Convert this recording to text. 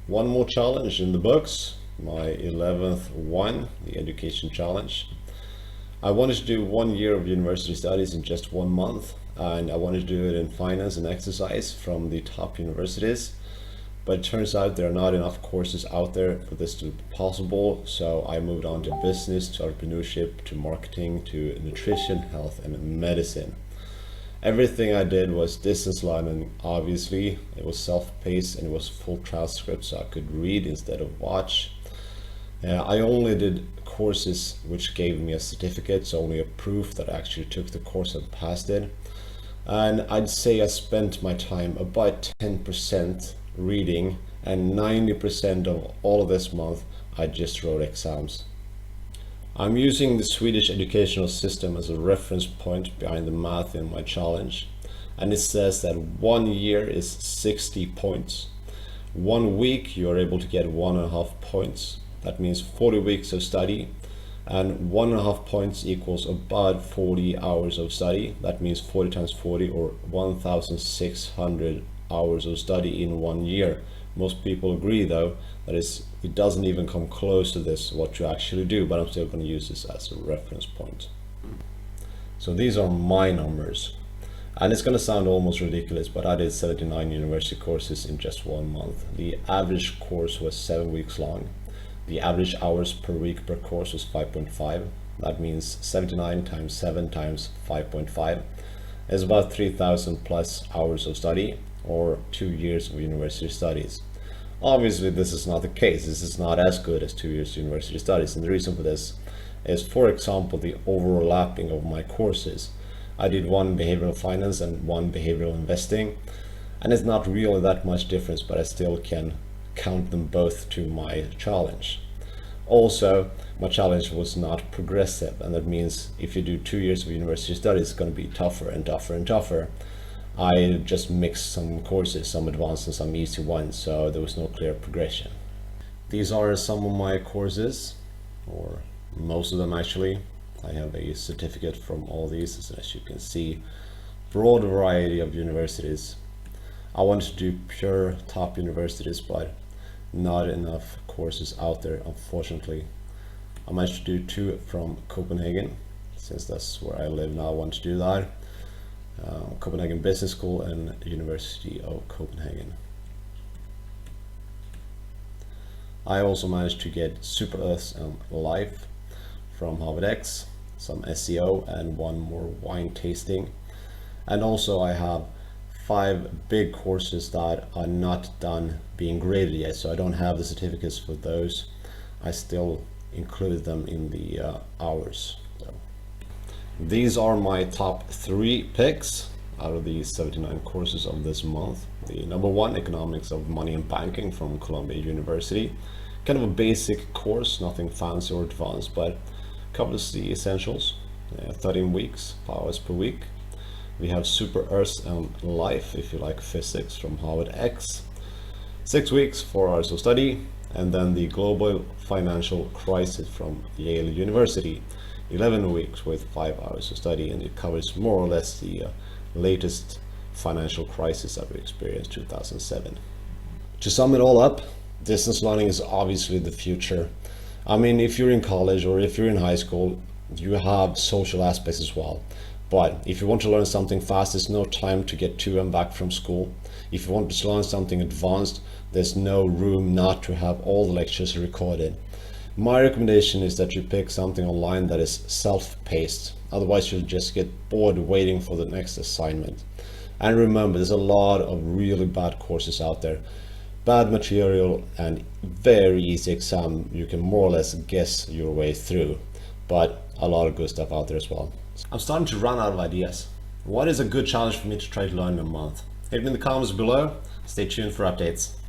One more challenge in the books, my 11th one, the education challenge. I wanted to do 1 year of university studies in just 1 month, and I wanted to do it in finance and exercise from the top universities. But it turns out there are not enough courses out there for this to be possible, so I moved on to business, to entrepreneurship, to marketing, to nutrition, health, and medicine. Everything I did was distance learning, obviously. It was self-paced and it was full transcript, so I could read instead of watch. I only did courses which gave me a certificate, so only a proof that I actually took the course and passed it. And I'd say I spent my time about 10% reading, and 90% of all of this month I just wrote exams. I'm using the Swedish educational system as a reference point behind the math in my challenge, and it says that 1 year is 60 points. 1 week you are able to get 1.5 points. That means 40 weeks of study, and 1.5 points equals about 40 hours of study. That means 40 times 40, or 1,600 hours of study in 1 year. Most people agree though that it doesn't even come close to this, what you actually do, but I'm still going to use this as a reference point. So these are my numbers, and it's going to sound almost ridiculous, but I did 79 university courses in just 1 month. The average course was 7 weeks long. The average hours per week per course was 5.5. That means 79 times 7 times 5.5 is about 3,000 plus hours of study, or 2 years of university studies. Obviously this is not the case. This is not as good as 2 years of university studies, and the reason for this is, for example, the overlapping of my courses. I did one behavioral finance and one behavioral investing, and it's not really that much difference, but I still can count them both to my challenge. Also, my challenge was not progressive, and that means if you do 2 years of university studies, it's going to be tougher and tougher and tougher. I just mixed some courses, some advanced and some easy ones, so there was no clear progression. These are some of my courses, or most of them actually. I have a certificate from all these, as you can see. Broad variety of universities. I wanted to do pure top universities, but not enough courses out there, unfortunately. I managed to do 2 from Copenhagen, since that's where I live now. I want to do that. Copenhagen Business School and University of Copenhagen. I also managed to get Super Earths and Life from Harvard X, some SEO, and one more wine tasting. And also I have 5 big courses that are not done being graded yet, so I don't have the certificates for those. I still include them in the hours. These are my top 3 picks out of the 79 courses of this month. The number 1, Economics of Money and Banking from Columbia University. Kind of a basic course, nothing fancy or advanced, but covers the essentials. 13 weeks, 5 hours per week. We have Super Earths and Life, if you like physics, from Harvard X. 6 weeks, 4 hours of study. And then the Global Financial Crisis from Yale University. 11 weeks with 5 hours of study, and it covers more or less the latest financial crisis that we experienced, 2007. To sum it all up, distance learning is obviously the future. I mean, if you're in college or if you're in high school, you have social aspects as well. But if you want to learn something fast, there's no time to get to and back from school. If you want to learn something advanced, there's no room not to have all the lectures recorded. My recommendation is that you pick something online that is self-paced. Otherwise you'll just get bored waiting for the next assignment. And remember, there's a lot of really bad courses out there. Bad material and very easy exam. You can more or less guess your way through. But a lot of good stuff out there as well. I'm starting to run out of ideas. What is a good challenge for me to try to learn in a month? Hit me in the comments below. Stay tuned for updates.